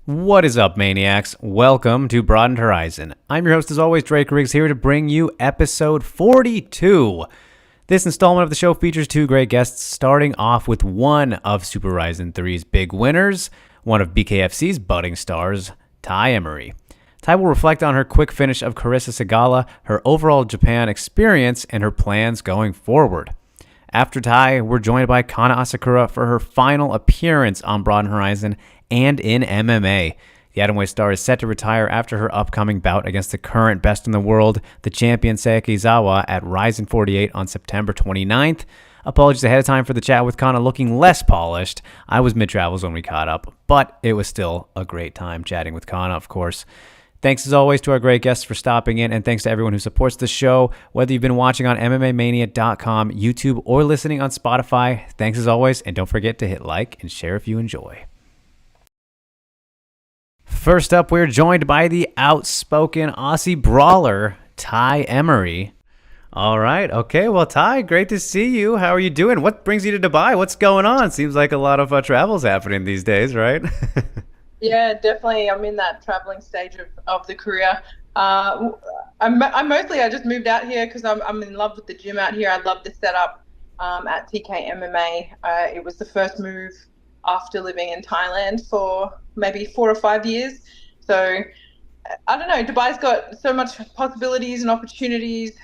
What is up, Maniacs? Welcome to Broadened Horizon. I'm your host, as always, Drake Riggs, here to bring you episode 42. This installment of the show features two great guests, starting off with one of Super Horizon 3's big winners, one of BKFC's budding stars, Tai Emery. Tai will reflect on her quick finish of Kanna Asakura, her overall Japan experience, and her plans going forward. After Tai, we're joined by Kanna Asakura for her final appearance on Broadened Horizon and in MMA. The atomweight star is set to retire after her upcoming bout against the current best in the world, the champion Sayakizawa, at Rizin 48 on September 29th. Apologies ahead of time for the chat with Kanna looking less polished. I was mid-travels when we caught up, but it was still a great time chatting with Kanna, of course. Thanks as always to our great guests for stopping in, and thanks to everyone who supports the show, whether you've been watching on MMAmania.com, YouTube, or listening on Spotify. Thanks as always, and don't forget to hit like and share if you enjoy. First up, we're joined by the outspoken Aussie brawler, Tai Emery. All right. Okay. Well, Tai, great to see you. How are you doing? What brings you to Dubai? What's going on? Seems like a lot of travels happening these days, right? Yeah, definitely. I'm in that traveling stage of the career. I just moved out here because I'm in love with the gym out here. I love the setup at TK MMA. It was the first move after living in Thailand for maybe 4 or 5 years. So I don't know. Dubai's got so much possibilities and opportunities.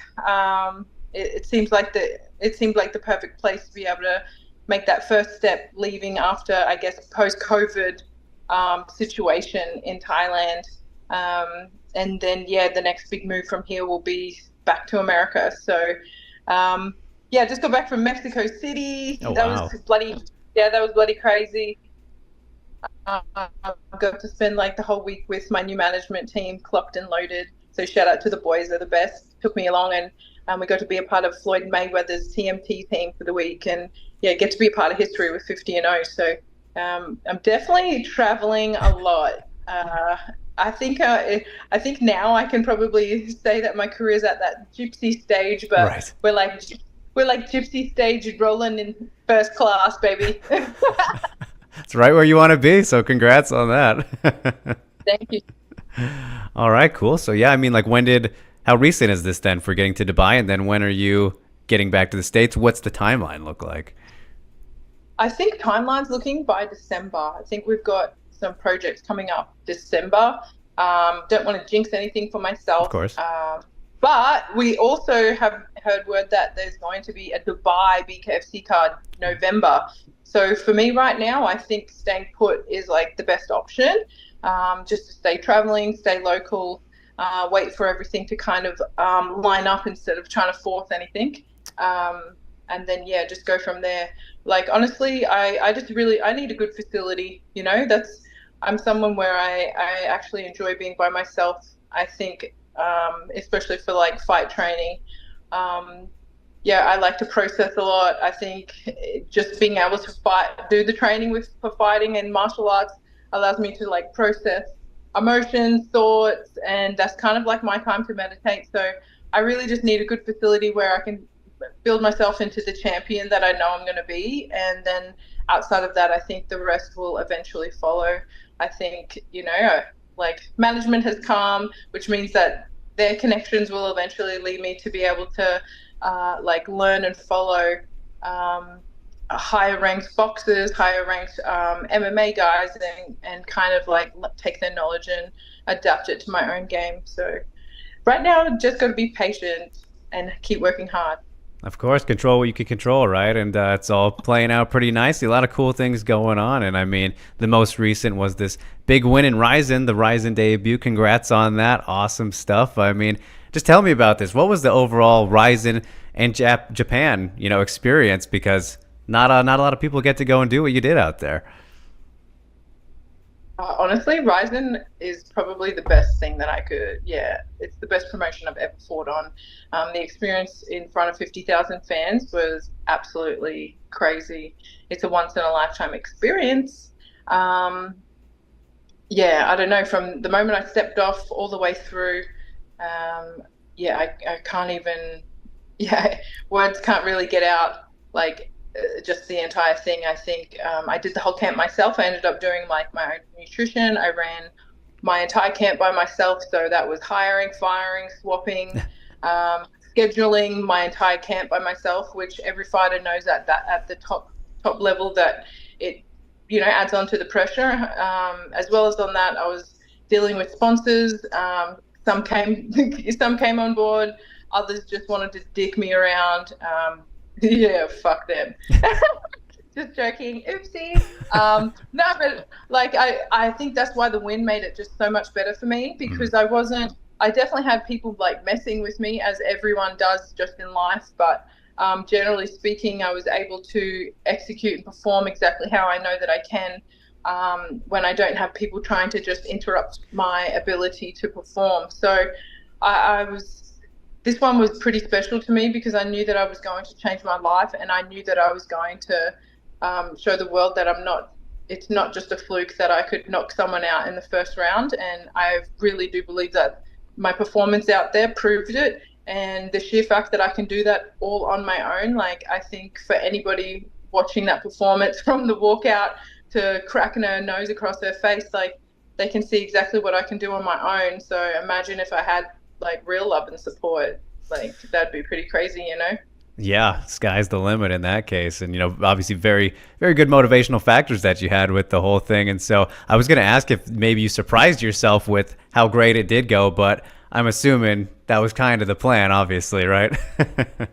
It seems like the perfect place to be able to make that first step, leaving after, I guess, post-COVID situation in Thailand. And then, the next big move from here will be back to America. So, just got back from Mexico City. Oh, that wow. was bloody crazy. I got to spend like the whole week with my new management team, clocked and loaded. So shout out to the boys, they're the best. Took me along, and we got to be a part of Floyd Mayweather's TMT team for the week, and get to be a part of history with 50-0. So I'm definitely traveling a lot. I think now I can probably say that my career's at that gypsy stage, but Right. we're like gypsy stage rolling in first class, baby. It's right where you want to be, so congrats on that. Thank you. All right, cool. So, how recent is this then for getting to Dubai? And then when are you getting back to the States? What's the timeline look like? I think timeline's looking by December. I think we've got some projects coming up December. Don't want to jinx anything for myself. Of course. But we also have heard word that there's going to be a Dubai BKFC card November. So for me right now, I think staying put is like the best option. Just to stay traveling, stay local, wait for everything to kind of line up instead of trying to force anything. And then, just go from there. Like, honestly, I need a good facility. I'm someone where I actually enjoy being by myself. I think, especially for like fight training. I like to process a lot. I think just being able to do the training for fighting and martial arts allows me to like process emotions, thoughts, and that's kind of like my time to meditate. So I really just need a good facility where I can build myself into the champion that I know I'm going to be. And then outside of that, I think the rest will eventually follow. I think, like management has come, which means that their connections will eventually lead me to be able to learn and follow higher ranked boxers, higher ranked MMA guys, and kind of like take their knowledge and adapt it to my own game. So right now, I've just got to be patient and keep working hard. Of course, control what you can control, right? And it's all playing out pretty nicely. A lot of cool things going on. And I mean, the most recent was this big win in Rizin, the Rizin debut. Congrats on that. Awesome stuff. I mean, just tell me about this. What was the overall Rizin and Japan, experience? Because not a lot of people get to go and do what you did out there. Honestly, Ryzen is probably the best thing that it's the best promotion I've ever fought on. The experience in front of 50,000 fans was absolutely crazy. It's a once in a lifetime experience. I don't know, from the moment I stepped off all the way through, I can't even, words can't really get out like just the entire thing. I think I did the whole camp myself. I ended up doing like my own nutrition. I ran my entire camp by myself. So that was hiring, firing, swapping, scheduling my entire camp by myself, which every fighter knows at the top level that it adds on to the pressure. As well as on that, I was dealing with sponsors. Some came some came on board. Others just wanted to dick me around. Yeah, fuck them. Just joking. Oopsie. No, but like I think that's why the win made it just so much better for me, because I definitely had people like messing with me, as everyone does just in life, but generally speaking, I was able to execute and perform exactly how I know that I can, when I don't have people trying to just interrupt my ability to perform. So I was this one was pretty special to me, because I knew that I was going to change my life, and I knew that I was going to show the world that it's not just a fluke that I could knock someone out in the first round. And I really do believe that my performance out there proved it. And the sheer fact that I can do that all on my own, like, I think for anybody watching that performance, from the walkout to cracking her nose across her face, like, they can see exactly what I can do on my own. So imagine if I had like real love and support, like, that'd be pretty crazy, you know? Yeah, sky's the limit in that case. And, obviously very, very good motivational factors that you had with the whole thing. And so I was going to ask if maybe you surprised yourself with how great it did go, but I'm assuming that was kind of the plan, obviously, right? The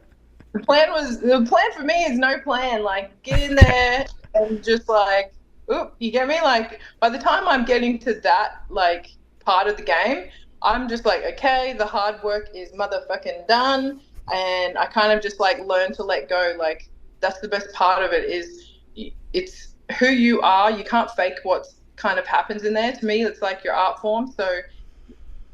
plan for me is no plan. Like, get in there and just like, oop, you get me? Like, by the time I'm getting to that, like, part of the game, I'm just like, okay, the hard work is motherfucking done. And I kind of just like learn to let go. Like, that's the best part of it, is it's who you are. You can't fake what kind of happens in there. To me, it's like your art form. So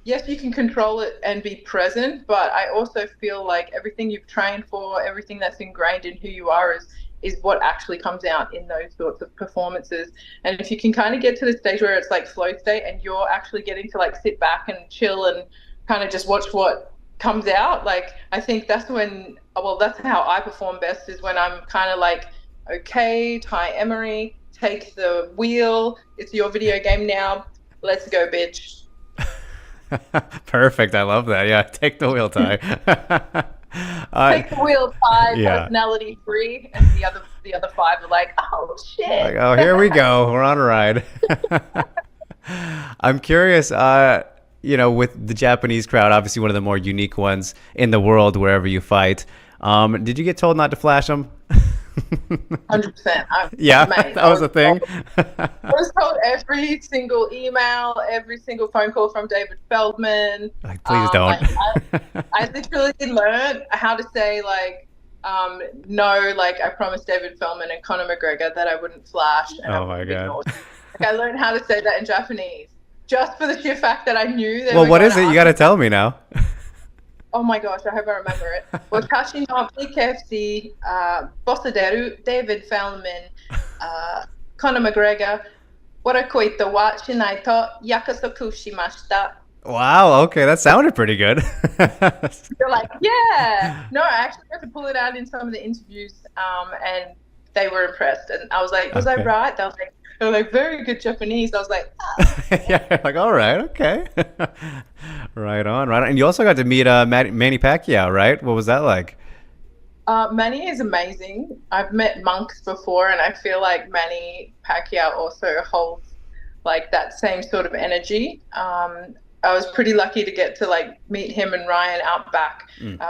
yes, you can control it and be present, but I also feel like everything you've trained for, everything that's ingrained in who you are is what actually comes out in those sorts of performances. And if you can kind of get to the stage where it's like flow state, and you're actually getting to like sit back and chill and kind of just watch what comes out, like, I think that's when, well, that's how I perform best, is when I'm kind of like, okay, Tai Emery, take the wheel. It's your video game now. Let's go, bitch. Perfect. I love that. Yeah, take the wheel, Tai. Take the wheel, Tai. Yeah. Personality free, and the other five are like, oh shit. Like, oh, here we go. We're on a ride. I'm curious, with the Japanese crowd, obviously one of the more unique ones in the world wherever you fight. Did you get told not to flash them? 100%. Yeah, mate, that was a thing. I was told every single email, every single phone call from David Feldman. Like, please don't. I literally learned how to say, like, no, like, I promised David Feldman and Conor McGregor that I wouldn't flash. And oh my God. Like, I learned how to say that in Japanese, just for the sheer fact that I knew that. Well, what is it? You got to tell me now. Oh my gosh, I hope I remember it. Watashi no BKFC, Bossaderu, David Feldman, Conor McGregor, Warakoito wa shinai to yakusoku shimashita. Wow, okay, that sounded pretty good. You're like, yeah. No, I actually had to pull it out in some of the interviews, and they were impressed. And I was like, was I right? They were like, very good Japanese. I was like, oh. Yeah, like, all right, okay. Right on. And you also got to meet Manny Pacquiao, right? What was that like? Manny is amazing. I've met monks before, and I feel like Manny Pacquiao also holds like that same sort of energy. I was pretty lucky to get to like meet him and Ryan out back,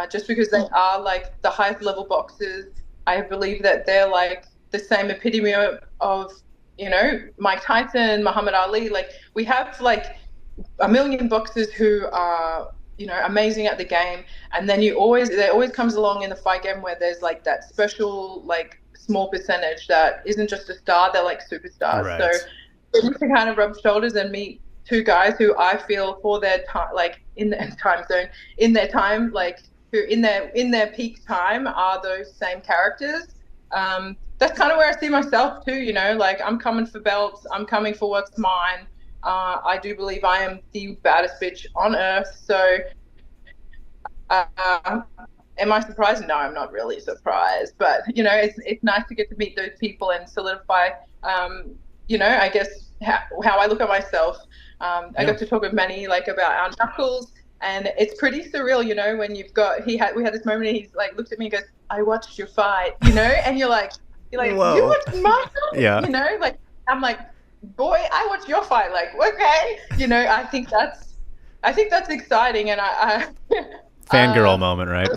just because they are like the highest level boxers. I believe that they're like the same epitome of Mike Tyson, Muhammad Ali. Like, we have like a million boxers who are, amazing at the game. And then there always comes along in the fight game where there's like that special, like, small percentage that isn't just a star, they're like superstars. Right. So you can kind of rub shoulders and meet two guys who I feel for their time, like in their time zone, in their time, like, who in their peak time are those same characters. That's kind of where I see myself too, like, I'm coming for belts, I'm coming for what's mine. I do believe I am the baddest bitch on earth. So Am I surprised? No, I'm not really surprised. But it's nice to get to meet those people and solidify, I guess how I look at myself. I got to talk with Manny like about our knuckles, and it's pretty surreal, when we had this moment and he's like looked at me and goes, "I watched your fight," and you're like, Whoa. "You watched my fight?" Yeah. Like I'm like, "Boy, I watched your fight." Like, okay, I think that's exciting, and I Fangirl moment, right?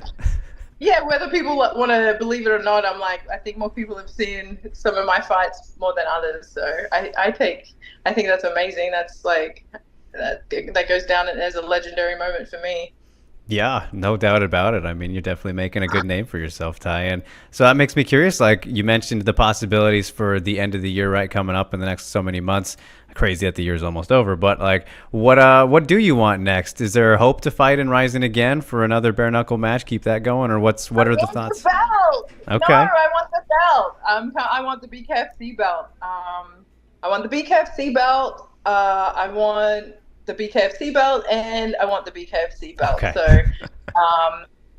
yeah, whether people want to believe it or not, I'm like, I think more people have seen some of my fights more than others. So I think that's amazing. That's like that goes down as a legendary moment for me. Yeah, no doubt about it. I mean, you're definitely making a good name for yourself, Tai. And so that makes me curious. Like you mentioned the possibilities for the end of the year, right, coming up in the next so many months. Crazy that the year's almost over. But like, what do you want next? Is there hope to fight in Rising again for another bare knuckle match? Keep that going, or what are the thoughts? The belt. Okay. No, I want the belt. I want the BKFC belt. I want the BKFC belt. I want the BKFC belt, and I want the BKFC belt. Okay. So,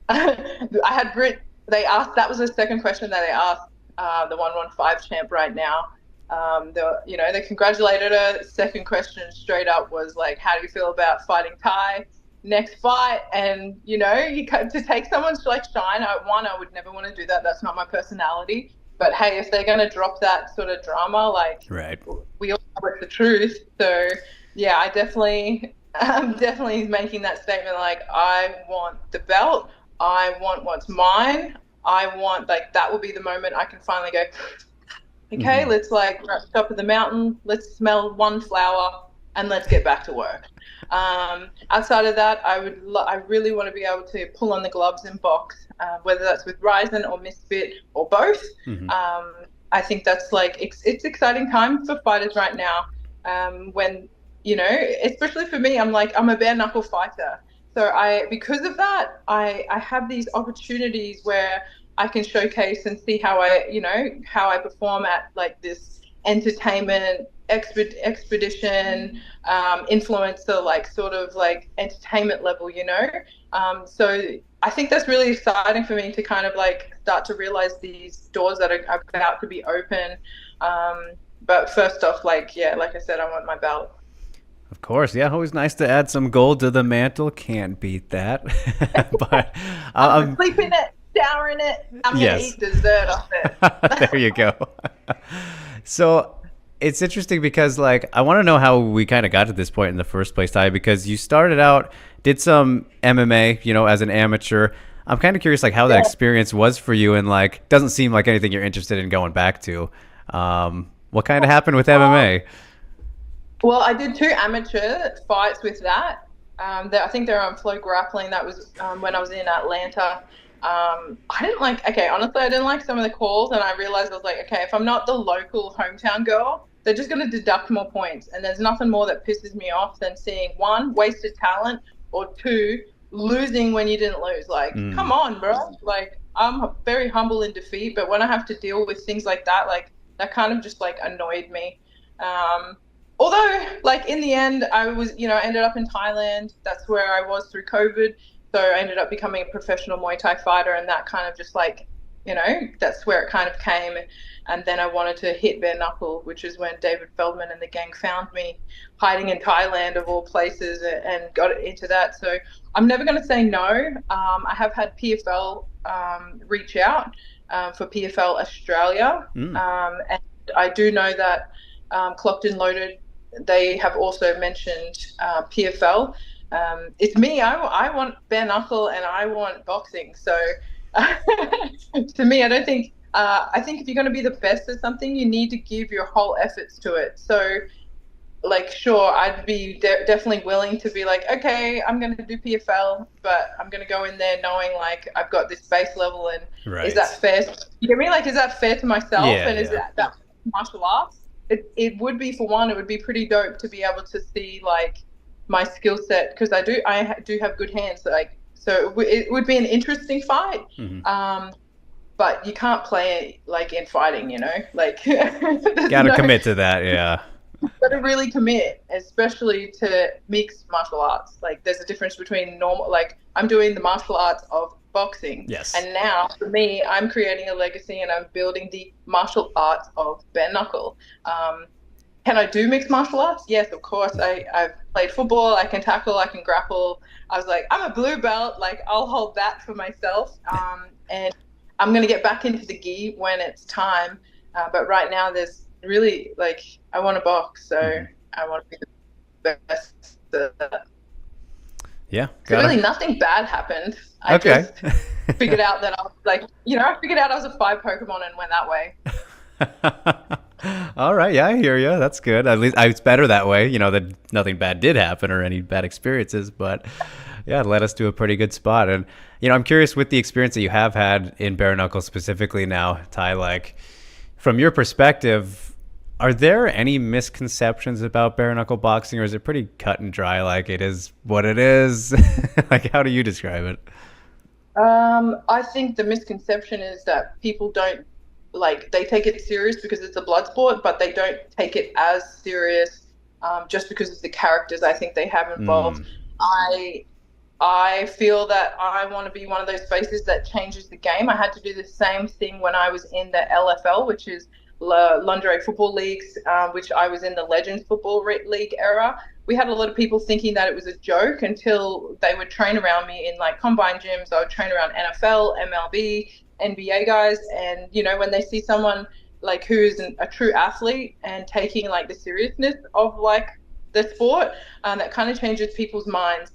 I had Brit. They asked. That was the second question that they asked. The 115 champ right now. They congratulated her. Second question straight up was like, "How do you feel about fighting Tai next fight?" And to take someone's like shine. I would never want to do that. That's not my personality. But hey, if they're gonna drop that sort of drama, like, right, we all know it's the truth. So yeah, I'm definitely making that statement. Like, I want the belt. I want what's mine. I want, like, that will be the moment I can finally go, okay, let's like rush top of the mountain. Let's smell one flower and let's get back to work. Outside of that, I really want to be able to pull on the gloves and box, whether that's with Ryzen or Misfit or both. I think that's like it's exciting time for fighters right now. When especially for me, I'm a bare knuckle fighter. So because of that, I have these opportunities where I can showcase and see how I perform at like this entertainment expedition, influencer, like sort of like entertainment level, so I think that's really exciting for me to kind of like start to realize these doors that are about to be open. But first off, like I said, I want my belt. Of course, yeah. Always nice to add some gold to the mantle. Can't beat that. But I'm sleeping it, showering it. I'm gonna eat dessert off it. There you go. So it's interesting because like I want to know how we kind of got to this point in the first place, Tai, because you started out, did some MMA, as an amateur. I'm kind of curious like how that experience was for you, and like doesn't seem like anything you're interested in going back to. What kind of happened with MMA? Well, I did 2 amateur fights with that. I think they're on Flow Grappling. That was when I was in Atlanta. Honestly, I didn't like some of the calls, and I realized I was like, okay, if I'm not the local hometown girl, they're just going to deduct more points. And there's nothing more that pisses me off than seeing 1, wasted talent, or 2, losing when you didn't lose. Like, come on, bro. Like, I'm very humble in defeat, but when I have to deal with things like that, like, that kind of just like annoyed me. Although, like, in the end, I was, I ended up in Thailand. That's where I was through COVID. So I ended up becoming a professional Muay Thai fighter, and that kind of just like, that's where it kind of came. And then I wanted to hit bare knuckle, which is when David Feldman and the gang found me hiding in Thailand of all places and got into that. So I'm never going to say no. I have had PFL reach out for PFL Australia. And I do know that Clocked and Loaded, they have also mentioned PFL. It's me. I want bare knuckle and I want boxing. So to me, I think if you're going to be the best at something, you need to give your whole efforts to it. So, like, sure, I'd be definitely willing to be like, okay, I'm going to do PFL, but I'm going to go in there knowing like I've got this base level, and is that fair? You get me? Like, is that fair to myself? Is that martial arts? It would be, for one, it would be pretty dope to be able to see like my skill set, because I do have good hands, like, so it would be an interesting fight. But you can't play it like in fighting, like gotta commit to that. Gotta really commit, especially to mixed martial arts. Like, there's a difference between normal, like, I'm doing the martial arts of boxing. Yes. And now, for me, I'm creating a legacy and I'm building the martial arts of bare knuckle. Can I do mixed martial arts? Yes, of course. I've played football. I can tackle. I can grapple. I was like, I'm a blue belt. Like, I'll hold that for myself. And I'm going to get back into the gi when it's time. But right now, there's really like, I want to box. So I want to be the best. Yeah, So gotta. really, nothing bad happened. I Okay. just figured out that I was like, I figured out I was a 5 Pokemon and went that way. All right, yeah, I hear you. That's good. At least it's better that way. That nothing bad did happen or any bad experiences, but yeah, it led us to a pretty good spot. And I'm curious with the experience that you have had in bare knuckle specifically now, Ty. Like, from your perspective, are there any misconceptions about bare knuckle boxing, or is it pretty cut and dry? Like it is what it is. Like, how do you describe it? I think the misconception is that people don't like they take it serious because it's a blood sport, but they don't take it as serious just because of the characters I think they have involved. Mm. I I feel that I want to be one of those faces that changes the game. I had to do the same thing when I was in the LFL, which is Lingerie Football Leagues, which I was in the Legends Football League era. We had a lot of people thinking that it was a joke until they would train around me in like combine gyms. I would train around NFL, MLB, NBA guys. And, when they see someone like who's a true athlete and taking like the seriousness of like the sport, that kind of changes people's minds.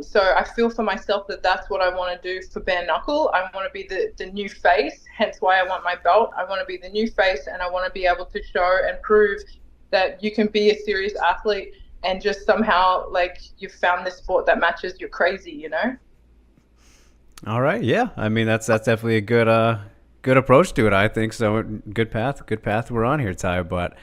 So I feel for myself that that's what I want to do for bare knuckle. I want to be the new face, hence why I want my belt. I want to be the new face, and I want to be able to show and prove that you can be a serious athlete and just somehow like you've found this sport that matches your crazy. All right, yeah. I mean, that's definitely a good approach to it. I think so. Good path we're on here, Ty. But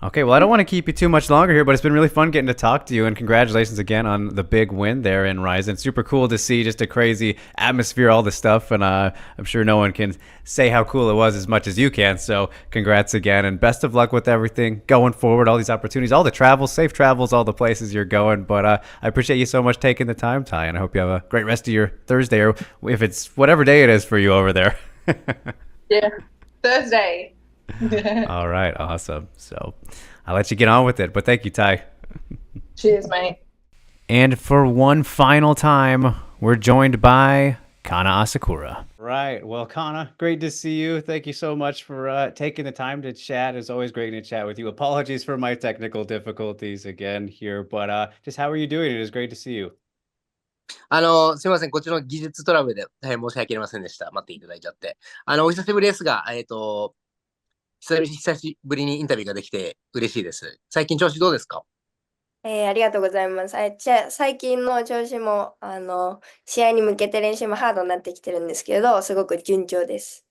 okay, well, I don't want to keep you too much longer here, but it's been really fun getting to talk to you, and congratulations again on the big win there in Ryzen. Super cool to see just a crazy atmosphere, all this stuff, and I'm sure no one can say how cool it was as much as you can. So congrats again, and best of luck with everything going forward, all these opportunities, all the travels, safe travels, all the places you're going. But I appreciate you so much taking the time, Ty, and I hope you have a great rest of your Thursday, or if it's whatever day it is for you over there. Yeah, Thursday. All right, awesome. So I'll let you get on with it, but thank you, Ty. Cheers, mate. And for one final time, we're joined by Kanna Asakura. Right. Well, Kanna, great to see you. Thank you so much for taking the time to chat. It's always great to chat with you. Apologies for my technical difficulties again here, but just how are you doing? It is great to see you. すみません。こっちの技術トラブルで大変申し訳ありませんでした。待っていただいちゃって。お久しぶりですが、久しぶりにインタビューができて嬉しいです。最近調子どうですか？ありがとうございます。最近の調子も、試合に向けて練習もハードになってきてるんですけど、すごく順調です。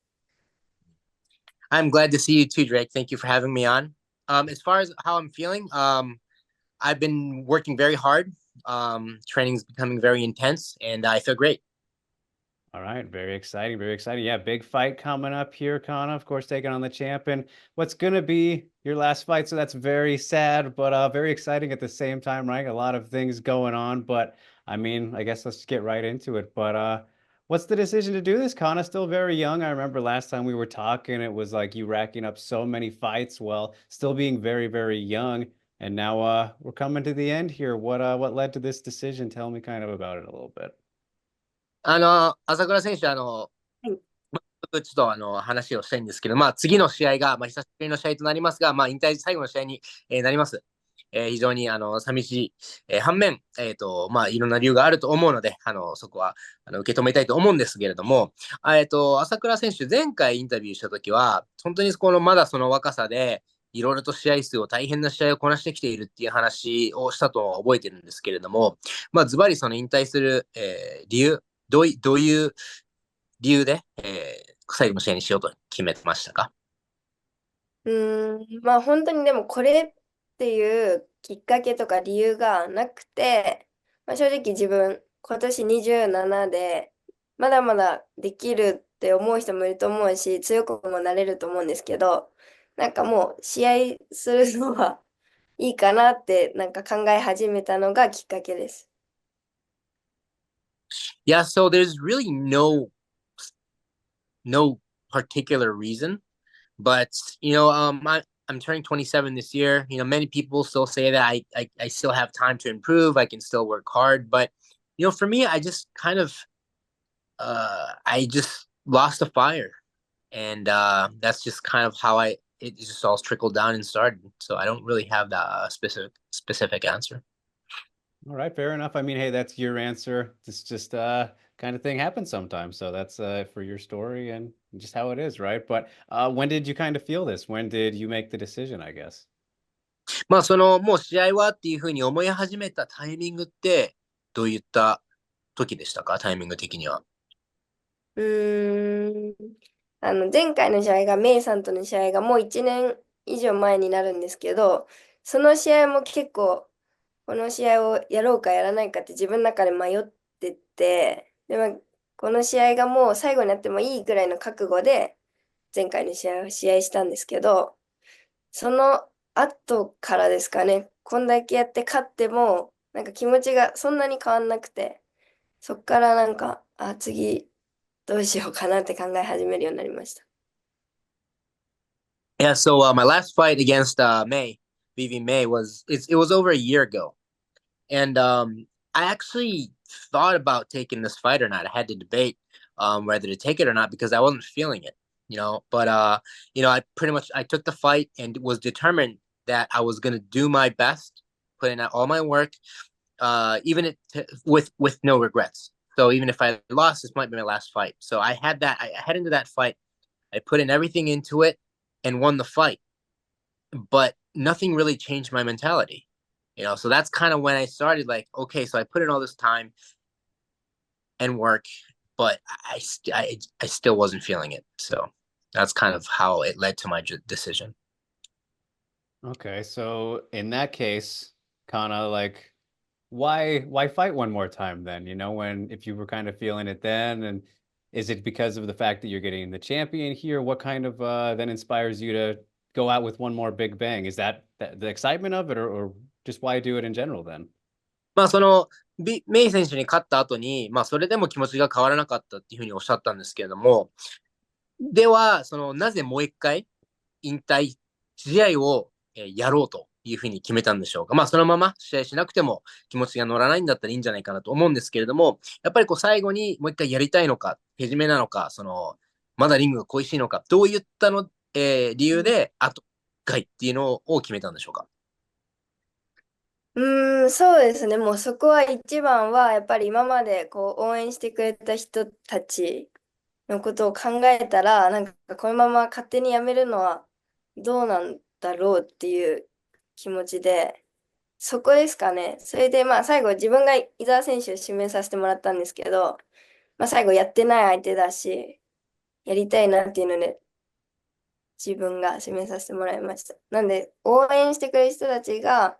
I'm glad to see you too, Drake. Thank you for having me on. As far as how I'm feeling, I've been working very hard. Training is becoming very intense, and I feel great. All right, very exciting, very exciting. Yeah, big fight coming up here, Kanna, of course, taking on the champion. What's going to be your last fight, so that's very sad, but very exciting at the same time, right? A lot of things going on, but I mean, I guess let's get right into it. But what's the decision to do this? Kanna's still very young. I remember last time we were talking, it was like you racking up so many fights while still being very, very young. And now we're coming to the end here. What led to this decision? Tell me kind of about it a little bit. 朝倉選手、はい。ちょっと話をしたいんですけど、次の試合が、久しぶりの試合となりますが、引退最後の試合に、なります。非常に寂しい、反面、いろんな理由があると思うので、そこは受け止めたいと思うんですけれども、朝倉選手、前回インタビューしたときは、本当にまだその若さで、いろいろと試合数を大変な試合をこなしてきているっていう話をしたと覚えてるんですけれども、ズバリその引退する、理由、どういう理由で、最後の試合にしようと決めてましたか？本当にでもこれっていうきっかけとか理由がなくて、正直自分今年27でまだまだできるって思う人もいると思うし、強くもなれると思うんですけど、なんかもう試合するのはいいかなってなんか考え始めたのがきっかけです。Yeah, so there's really no particular reason, but I'm turning 27 this year. Many people still say that I still have time to improve. I can still work hard, but for me, I just kind of I just lost the fire, and that's just kind of how it just all trickled down and started. So I don't really have that specific answer. All right, fair enough. I mean, hey, that's your answer. It's just kind of thing happens sometimes. So that's for your story and just how it is, right? But when did you kind of feel this? When did you make the decision, I guess? まあもう試合はっていうふうに思い始めたタイミングってどういった時でしたか、タイミング的には。うーん。前回の試合が、メイさんとの試合がもう1年以上前になるんですけど、その試合も結構、この試合をやろうかやらないかって自分の中で迷ってて、でも、この試合がもう最後になってもいいぐらいの覚悟で、前回の試合したんですけど、その後からですかね、こんだけやって勝っても、なんか気持ちがそんなに変わんなくて、そっからなんか、次どうしようかなって考え始めるようになりました。Yeah, so my last fight against Vivi May it was over a year ago, and I actually thought about taking this fight or not. I had to debate whether to take it or not because I wasn't feeling it, But I took the fight and was determined that I was going to do my best, put in all my work, with no regrets. So even if I lost, this might be my last fight. So I had that. I head into that fight. I put in everything into it and won the fight, but nothing really changed my mentality. So that's kind of when I started like, okay, so I put in all this time and work, but I still wasn't feeling it. So that's kind of how it led to my decision. Okay, so in that case, kind of like, why fight one more time then? When if you were kind of feeling it then, and is it because of the fact that you're getting the champion here? What kind of then inspires you to go out with one more big bang? Is that the excitement of it, or just why do it in general then? まあメイ選手に勝った後に、それでも気持ちが変わらなかったっていうふうにおっしゃったんですけれども、では、なぜもう一回引退試合をやろうというふうに決めたんでしょうか。そのまま試合しなくても気持ちが乗らないんだったらいいんじゃないかなと思うんですけれども、やっぱり最後にもう一回やりたいのか、けじめなのか、まだリングが恋しいのか、どういった理由で、あと1回っていうのを決めたんでしょうか。そうですね。もうそこは一番は、やっぱり今まで応援してくれた人たちのことを考えたら、なんかこのまま勝手にやめるのはどうなんだろうっていう気持ちで、そこですかね。それで最後自分が伊沢選手を指名させてもらったんですけど、最後やってない相手だし、やりたいなっていうので自分が指名させてもらいました。なんで応援してくれる人たちが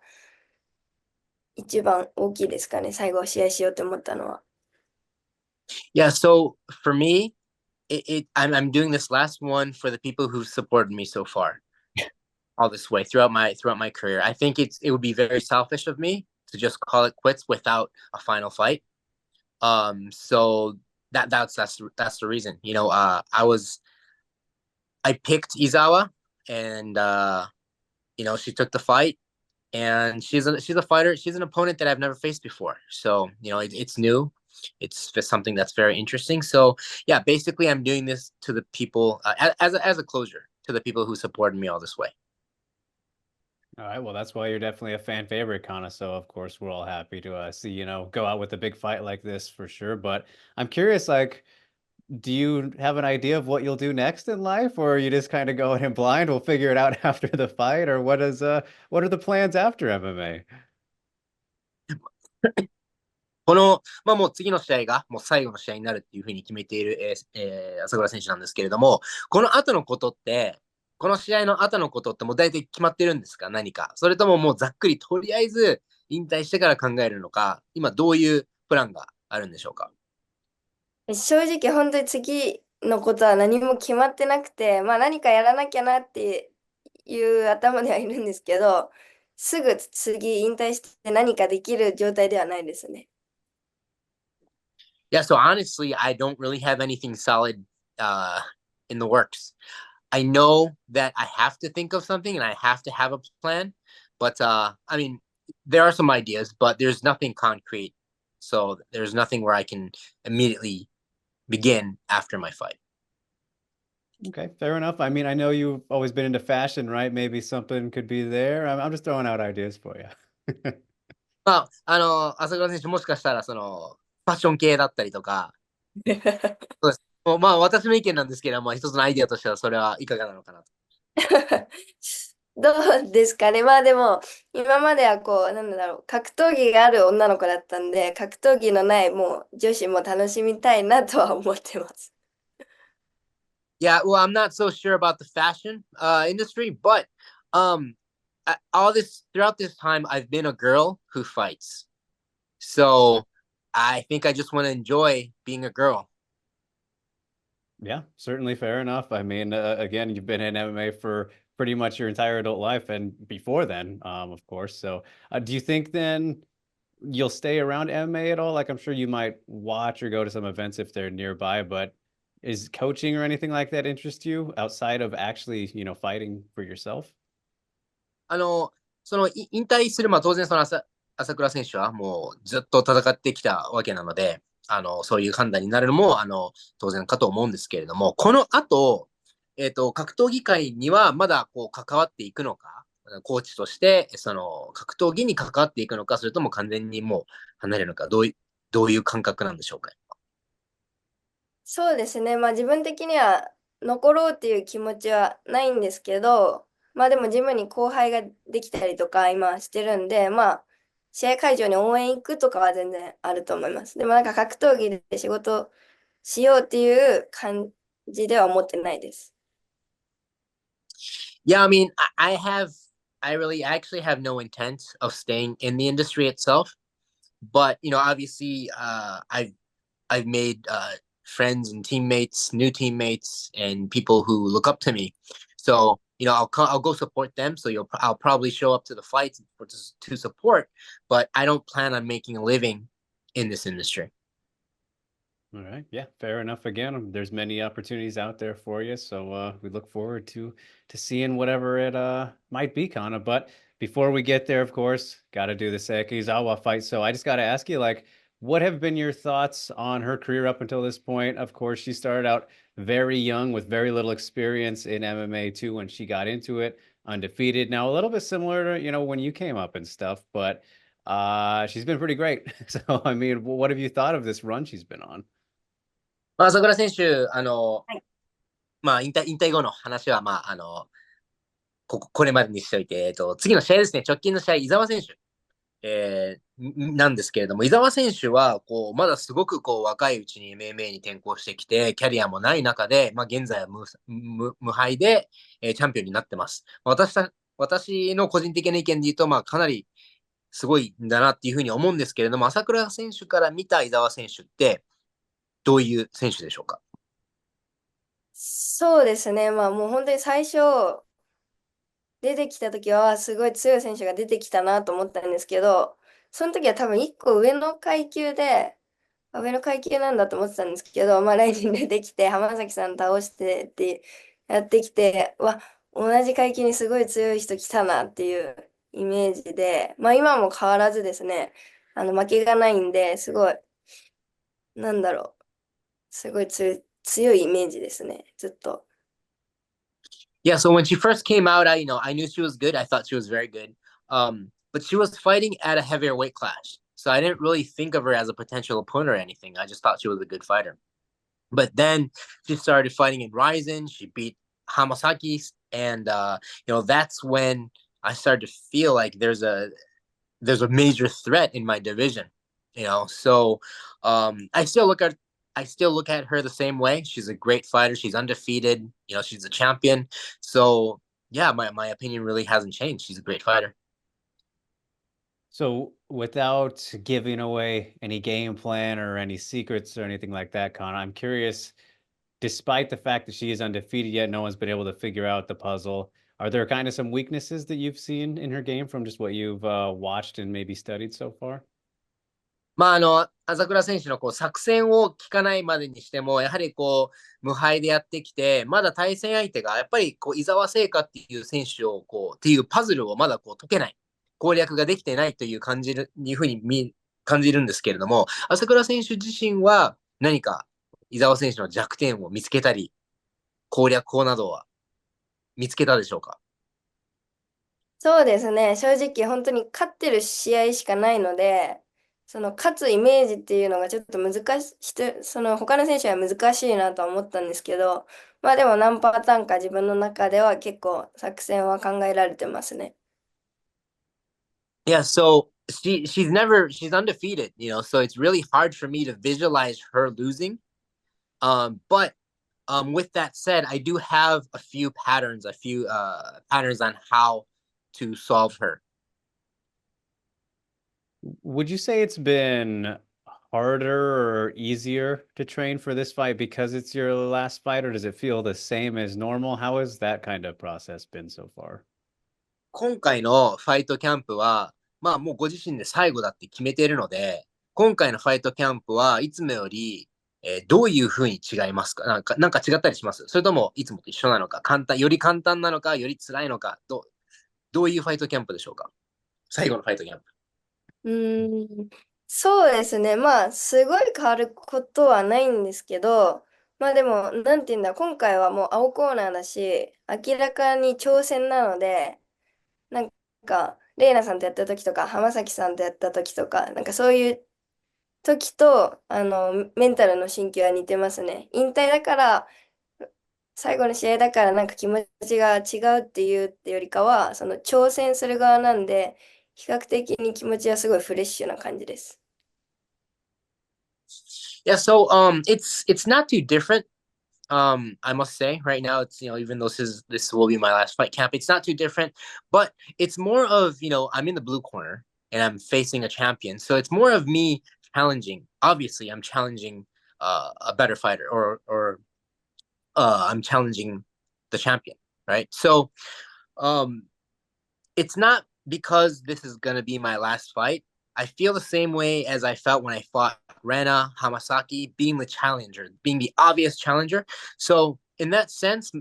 一番大きいですかね。最後試合しようと思ったのは。Yeah, so for me, I'm doing this last one for the people who've supported me so far, all this way throughout my career. I think it would be very selfish of me to just call it quits without a final fight. So that's the reason. I picked Izawa, and she took the fight, and she's a fighter. She's an opponent that I've never faced before. So it's new. It's just something that's very interesting. So yeah, basically, I'm doing this to the people as a closure to the people who supported me all this way. All right, well, that's why you're definitely a fan favorite, Kana. So of course we're all happy to see go out with a big fight like this for sure. But I'm curious, like, do you have an idea of what you'll do next in life, or are you just kind of going in blind? We'll figure it out after the fight, or what are the plans after MMA? もう次の試合がもう最後の試合になるっていうふうに決めている、朝倉選手なんですけれども、この後のことって、この試合の後のことってもう大体決まってるんですか、何か。それとももうざっくりとりあえず引退してから考えるのか、今どういうプランがあるんでしょうか。正直本当に次のことは何も決まってなくて、何かやらなきゃなっていう頭ではいるんですけど、すぐ次引退して何かできる状態ではないですね。Yeah, so honestly, I don't really have anything solid in the works. I know that I have to think of something and I have to have a plan, but I mean, there are some ideas, but there's nothing concrete. So there's nothing where I can immediately begin after my fight. Okay, fair enough. I mean, I know you've always been into fashion, right? Maybe something could be there. I'm just throwing out ideas for you. まあ、朝倉選手もしかしたら、ファッション系だったりとか、そうです。もうまあ、私の意見なんですけど、まあ、一つのアイディアとしては、それはいかがなのかなと。どうですかね。まあでも、今まではこう、なんだろう、格闘技がある女の子だったんで、格闘技のないもう女子も楽しみたいなとは思ってます。Yeah, well, I'm not so sure about the fashion industry, but um, all this throughout this time, I've been a girl who fights. So I think I just want to enjoy being a girl. Yeah, certainly fair enough. I mean, again, you've been in MMA for pretty much your entire adult life and before then, of course. So, do you think then you'll stay around MMA at all? Like, I'm sure you might watch or go to some events if they're nearby, but is coaching or anything like that interest you outside of actually, fighting for yourself? あの、引退する、まあ当然朝倉選手はもうずっと戦ってきたわけなので、そういう判断になるのも、当然かと思うんですけれども、この後、格闘技界にはまだこう関わっていくのか、コーチとして、格闘技に関わっていくのか、それとも完全にもう離れるのか、どういう感覚なんでしょうか。そうですね。まあ自分的には残ろうっていう気持ちはないんですけど、まあでもジムに後輩ができたりとか今してるんで、まあ試合会場に応援行くとかは全然あると思います。でもなんか格闘技で仕事しようっていう感じでは思ってないです。Yeah, I mean, I actually have no intent of staying in the industry itself. But obviously, I've made friends and teammates, new teammates, and people who look up to me. So I'll go support them. So I'll probably show up to the fights to support, but I don't plan on making a living in this industry. All right. Yeah, fair enough. Again, there's many opportunities out there for you, so we look forward to seeing whatever it might be, Kana. But before we get there, of course, got to do the Sekizawa fight. So I just got to ask you, like, what have been your thoughts on her career up until this point? Of course, she started out very young with very little experience in MMA too when she got into it, undefeated. Now a little bit similar to, when you came up and stuff, but she's been pretty great. So I mean, what have you thought of this run she's been on? まあ、朝倉選手、はい。まあ、引退後の話は、まあ、これまでにしておいて、次の試合ですね、直近の試合、伊沢選手、なんですけれども、伊沢選手は、こう、まだすごくこう、若いうちに MMA に転向してきて、キャリアもない中で、まあ、現在は無敗で、チャンピオンになってます。私の個人的な意見で言うと、まあ、かなりすごいんだなっていうふうに思うんですけれども、朝倉選手から見た伊沢選手って、どういう選手でしょうか。そうですね。まあもう本当に最初出てきた時はすごい強い選手が出てきたなと思ったんですけど、その時は多分1個上の階級で、上の階級なんだと思ってたんですけど、まあ来年出てきて浜崎さん倒してってやってきて、同じ階級にすごい強い人来たなっていうイメージで、まあ今も変わらずですね、負けがないんで、すごい、なんだろう、すごい強いイメージですね、ずっと。Yeah, so when she first came out, I knew she was good. I thought she was very good. But she was fighting at a heavier weight class. So I didn't really think of her as a potential opponent or anything. I just thought she was a good fighter. But then she started fighting in Ryzen. She beat Hamasaki, and that's when I started to feel like there's a major threat in my division. So I still look at her the same way. She's a great fighter. She's undefeated. She's a champion. So yeah, my opinion really hasn't changed. She's a great fighter. So, without giving away any game plan or any secrets or anything like that, Connor, I'm curious, despite the fact that she is undefeated, yet no one's been able to figure out the puzzle, are there kind of some weaknesses that you've seen in her game from just what you've watched and maybe studied so far? 朝倉選手の作戦を聞かないまでにしても、やはり無敗でやってきて、まだ対戦相手が、やっぱり伊沢聖華っていう選手を、っていうパズルをまだ解けない、攻略ができてないといういうふうに感じるんですけれども、朝倉選手自身は何か伊沢選手の弱点を見つけたり、攻略法などは見つけたでしょうか？そうですね。正直本当に勝ってる試合しかないので、その勝つイメージっていうのがちょっと難しい、その他の選手は難しいなとは思ったんですけど、まあでも何パターンか自分の中では結構作戦は考えられてますね。Yeah, so she's undefeated, so it's really hard for me to visualize her losing. But with that said, I do have a few patterns on how to solve her. Would you say it's been harder or easier to train for this fight because it's your last fight, or does it feel the same as normal? How has that kind of process been so far? 今回のファイトキャンプは、もうご自身で最後だって決めているので、今回のファイトキャンプはいつもより、どういうふうに違いますか？なんか違ったりします？それともいつもと一緒なのか、より簡単なのか、より辛いのか、どういうファイトキャンプでしょうか？最後のファイトキャンプ。うーん、そうですね。まあ、すごい変わることはないんですけど、まあでも、なんていうんだ、今回はもう青コーナーだし、明らかに挑戦なので、なんか、レイナさんとやった時とか、浜崎さんとやった時とか、なんかそういう時と、メンタルの心境は似てますね。引退だから、最後の試合だからなんか気持ちが違うっていうってよりかは、その挑戦する側なんで、比較的に気持ちはすごいフレッシュな感じです。Yeah, so it's not too different. I must say right now, it's even though this will be my last fight camp, it's not too different, but it's more of I'm in the blue corner and I'm facing a champion, so it's more of me challenging. Obviously, I'm challenging a better fighter, or I'm challenging the champion, right? So um, it's not because this is gonna be my last fight. I feel the same way as I felt when I fought Rena Hamasaki, being the challenger, being the obvious challenger. So in that sense,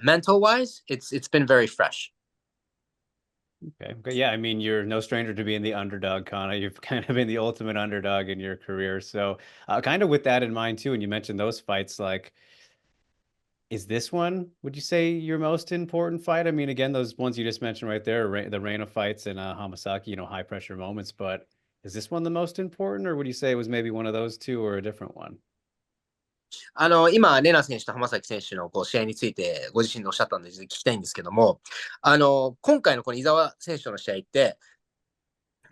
mental wise, it's been very fresh. Okay. But yeah, I mean, you're no stranger to being the underdog, Kana. You've kind of been the ultimate underdog in your career. So, kind of with that in mind too, and you mentioned those fights, like, is this one, would you say, your most important fight? I mean, again, those ones you just mentioned right there, the Reina fights and Hamasaki, high pressure moments, but is this one the most important, or would you say it was maybe one of those two or a different one? 今、レナ選手と浜崎選手の試合についてご自身でおっしゃったんで聞きたいんですけども、今回のこの伊沢選手との試合って、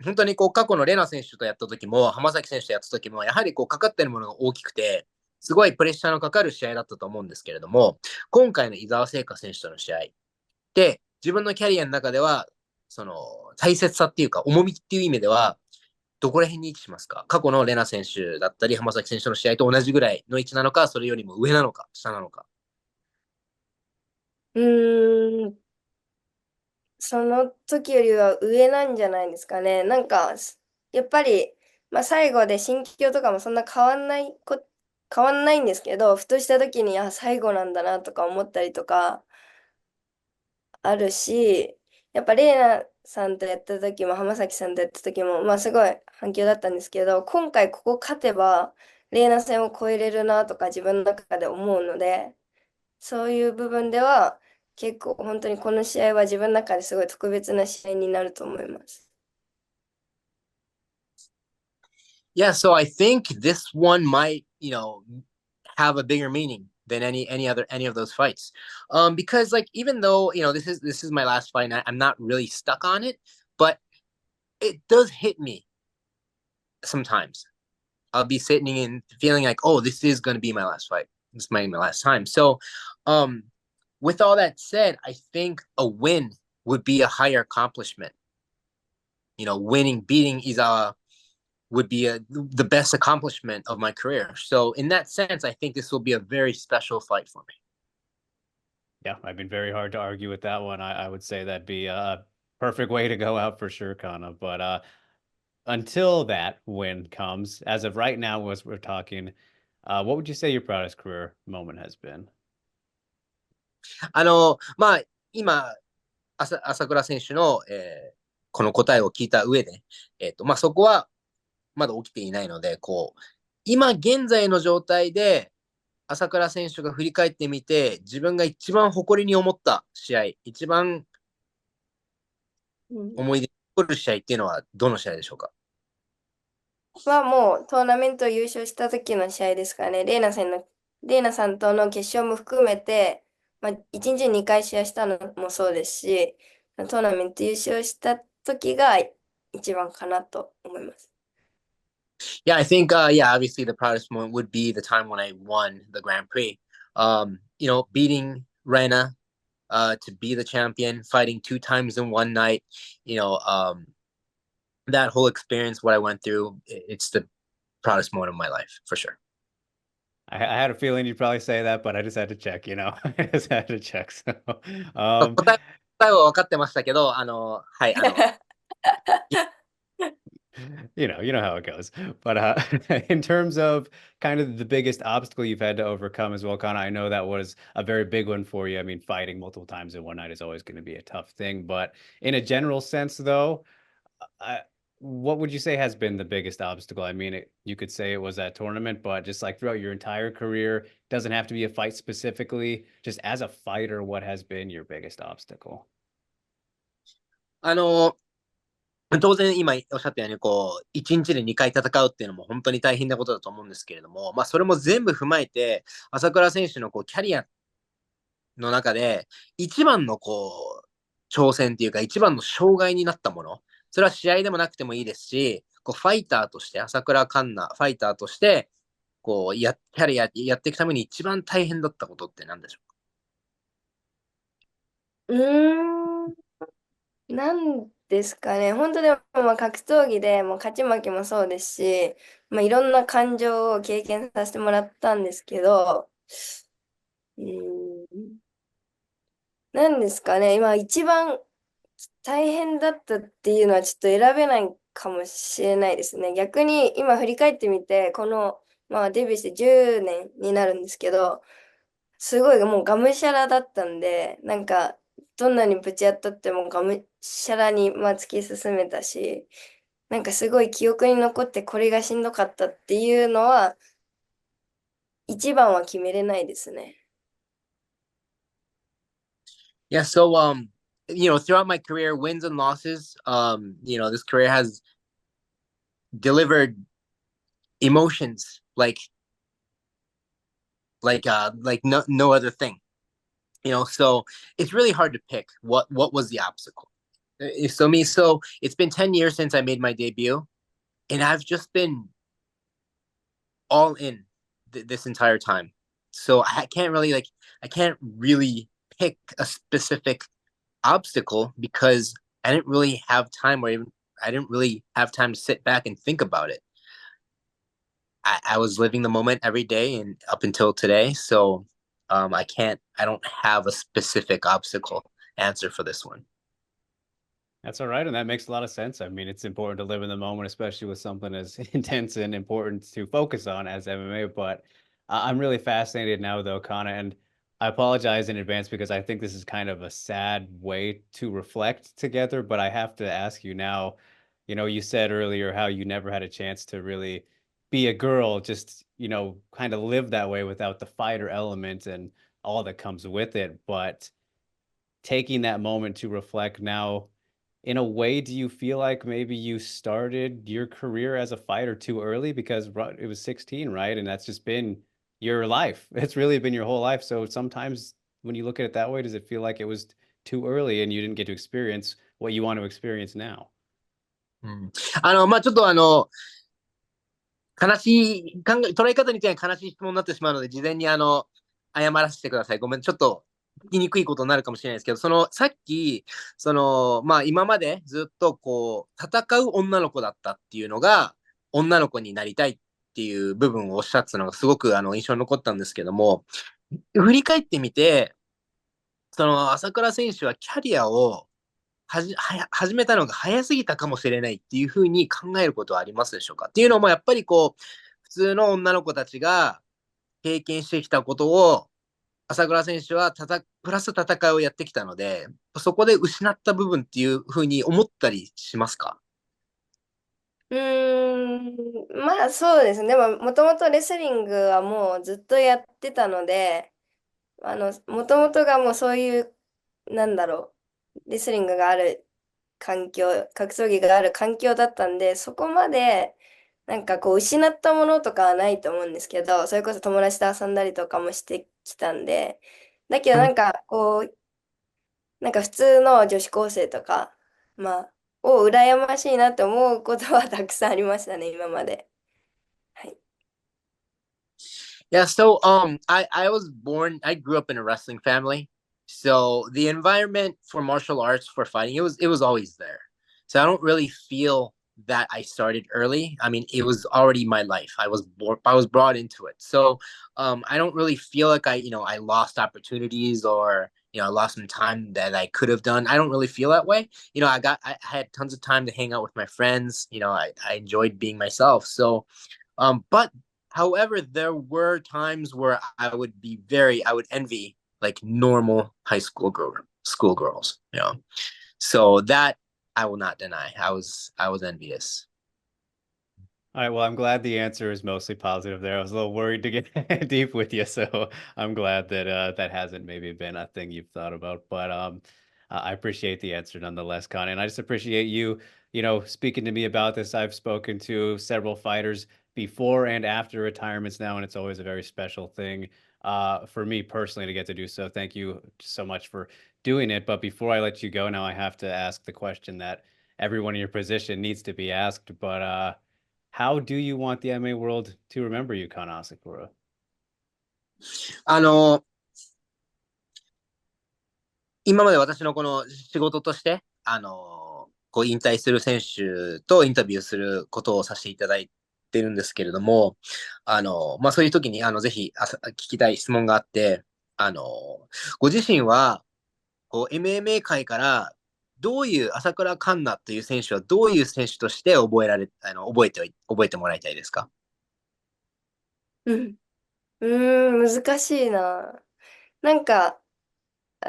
本当に過去のレナ選手とやった時も、浜崎選手とやった時も、やはりかかってるものが大きくて、すごいプレッシャーのかかる試合だったと思うんですけれども、今回の伊沢聖華選手との試合って、自分のキャリアの中では、その大切さっていうか、重みっていう意味では、どこら辺に位置しますか？過去のレナ選手だったり、浜崎選手との試合と同じぐらいの位置なのか、それよりも上なのか、下なのか。うーん、その時よりは上なんじゃないですかね。なんか、やっぱり、まあ最後で心境とかもそんな変わんないんですけど、ふとした時に、あ、最後なんだなとか思ったりとか、あるし、やっぱレイナさんとやった時も浜崎さんとやった時も、まあすごい反響だったんですけど、今回ここ勝てば、レイナ戦を超えれるなとか自分の中で思うので、そういう部分では結構本当にこの試合は自分の中ですごい特別な試合になると思います。Yeah, so I think this one might, have a bigger meaning than any of those fights. Because like even though this is my last fight, and I'm not really stuck on it, but it does hit me sometimes. I'll be sitting and feeling like, oh, this is going to be my last fight. This might be my last time. So, um, with all that said, I think a win would be a higher accomplishment. Beating Izawa would be the best accomplishment of my career. So, in that sense, I think this will be a very special fight for me. Yeah, I've been very hard to argue with that one. I would say that'd be a perfect way to go out for sure, Kana. But until that win comes, as of right now, as we're talking, what would you say your proudest career moment has been? まあ、今、朝倉選手の、この答えを聞いた上で、まあ、そこはまだ起きていないので、今現在の状態で、朝倉選手が振り返ってみて、自分が一番誇りに思った試合、一番思い出に残る試合っていうのはどの試合でしょうか？はもうトーナメント優勝した時の試合ですかね。レイナさんとの決勝も含めて、まあ、1日2回試合したのもそうですし、トーナメント優勝した時が一番かなと思います。Yeah, I think, yeah, obviously the proudest moment would be the time when I won the Grand Prix. Beating Rena to be the champion, fighting 2 times in one night, that whole experience, what I went through, it's the proudest moment of my life, for sure. I had a feeling you'd probably say that, but I just had to check, I just had to check. So, 答えは分かってましたけど、はい、you know how it goes. But in terms of kind of the biggest obstacle you've had to overcome as well, Kanna, I know that was a very big one for you. I mean, fighting multiple times in one night is always going to be a tough thing. But in a general sense, though, I, what would you say has been the biggest obstacle? I mean, you could say it was that tournament, but just like throughout your entire career, doesn't have to be a fight specifically. Just as a fighter, what has been your biggest obstacle? あの、当然今おっしゃったように、1日で2回戦うっていうのも本当に大変なことだと思うんですけれども、まあ、それも全部踏まえて、朝倉選手のキャリアの中で、一番の挑戦っていうか、一番の障害になったもの、それは試合でもなくてもいいですし、ファイターとして、朝倉環奈、ファイターとして、キャリアやっていくために一番大変だったことって何でしょうーん、なんですかね。本当でも、まあ、格闘技でもう勝ち負けもそうですし、まあ、いろんな感情を経験させてもらったんですけど、うーん、なんですかね。今一番大変だったっていうのはちょっと選べないかもしれないですね。逆に今振り返ってみて、まあ、デビューして10年になるんですけど、すごいもうがむしゃらだったんで、なんか、どんなにぶち当たってもがむしゃらに、まあ、突き進めたし、なんかすごい記憶に残ってこれがしんどかったっていうのは、一番は決めれないですね。Yeah, so throughout my career, wins and losses, this career has delivered emotions like no other thing. So it's really hard to pick what was the obstacle. So it's been 10 years since I made my debut, and I've just been all in this entire time. So I can't really pick a specific obstacle because I didn't really have time, or even I didn't really have time to sit back and think about it. I was living the moment every day and up until today. So I don't have a specific obstacle answer for this one. That's all right, and that makes a lot of sense. I mean, it's important to live in the moment, especially with something as intense and important to focus on as MMA. But I'm really fascinated now, though, Kana, and I apologize in advance because I think this is kind of a sad way to reflect together. But I have to ask you now, you said earlier how you never had a chance to really be a girl, just, kind of live that way without the fighter element and all that comes with it. But taking that moment to reflect now, in a way, do you feel like maybe you started your career as a fighter too early because it was 16, right? And that's just been your life. It's really been your whole life. So sometimes when you look at it that way, does it feel like it was too early and you didn't get to experience what you want to experience now? まあちょっと悲しい捉え方については悲しい質問になってしまうので、事前に謝らせてください。ごめん、ちょっと聞きにくいことになるかもしれないですけど、さっき、まあ今までずっと戦う女の子だったっていうのが、女の子になりたいっていう部分をおっしゃってたのがすごく印象に残ったんですけども、振り返ってみて、朝倉選手はキャリアを始めたのが早すぎたかもしれないっていうふうに考えることはありますでしょうか？っていうのもやっぱりこう、普通の女の子たちが経験してきたことを、朝倉選手はプラス戦いをやってきたので、そこで失った部分っていうふうに思ったりしますか？まあそうですね。でも、もともとレスリングはもうずっとやってたので、もともとがもうそういう、なんだろレスリングがある環境、格闘技がある環境だったんで、そこまで、なんかこう、失ったものとかはないと思うんですけど、それこそ友達と遊んだりとかもしてきたんで、だけどなんかこう、なんか普通の女子高生とか、まあ、羨ましいなって思うことはたくさんありましたね、今まで。はい。Yeah, so I grew up in a wrestling family. So the environment for martial arts for fighting, it was always there. So I don't really feel that I started early. I mean, it was already my life. I was brought into it. So I don't really feel like I lost opportunities or I lost some time that I could have done. I don't really feel that way. I had tons of time to hang out with my friends. I enjoyed being myself. So but however, there were times where I would envy like normal schoolgirls. So that I will not deny. I was envious. All right, well, I'm glad the answer is mostly positive there. I was a little worried to get deep with you, so I'm glad that that hasn't maybe been a thing you've thought about. But I appreciate the answer nonetheless, Connie, and I just appreciate you, speaking to me about this. I've spoken to several fighters before and after retirements now, and it's always a very special thing for me personally to get to do so. Thank you so much for doing it. But before I let you go, now I have to ask the question that everyone in your position needs to be asked. But how do you want the MMA world to remember you, Kanna Asakura? あの、今まで私のこの仕事として、こう引退する選手とインタビューすることをさせていただいてるんですけれども、そういう時に、ぜひ聞きたい質問があって、ご自身は、こう、MMA 界からどういう朝倉環奈という選手はどういう選手として覚えてもらいたいですか？うん。難しいな。なんか、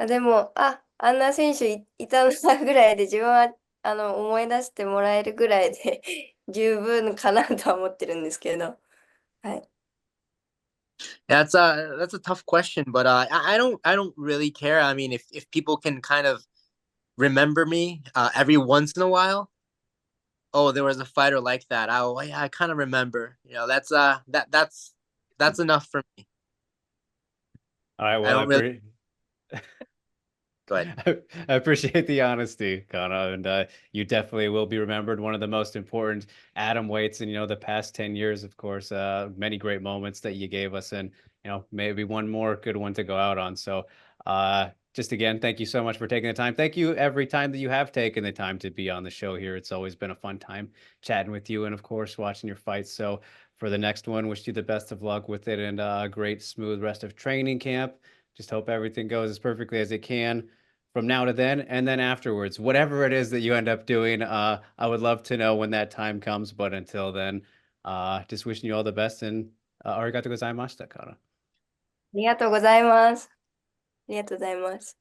でも、あんな選手いたなぐらいで自分は思い出してもらえるぐらいで十分かなとは思ってるんですけど。はい。That's a tough question, but I don't really care. I mean, if people can kind of remember me every once in a while, oh, there was a fighter like that. Oh, yeah, I kind of remember. That's enough for me. All right, I well, don't really go ahead. I appreciate the honesty, Kana, and you definitely will be remembered. One of the most important atom weights in the past 10 years, of course. Many great moments that you gave us, and maybe one more good one to go out on. So, just again, thank you so much for taking the time. Thank you every time that you have taken the time to be on the show here. It's always been a fun time chatting with you, and of course, watching your fights. So, for the next one, wish you the best of luck with it, and a great, smooth rest of training camp. Just hope everything goes as perfectly as it can from now to then and then afterwards, whatever it is that you end up doing. I would love to know when that time comes, but until then, just wishing you all the best and arigato gozaimashita, Kana. ありがとうございます。ありがとうございます。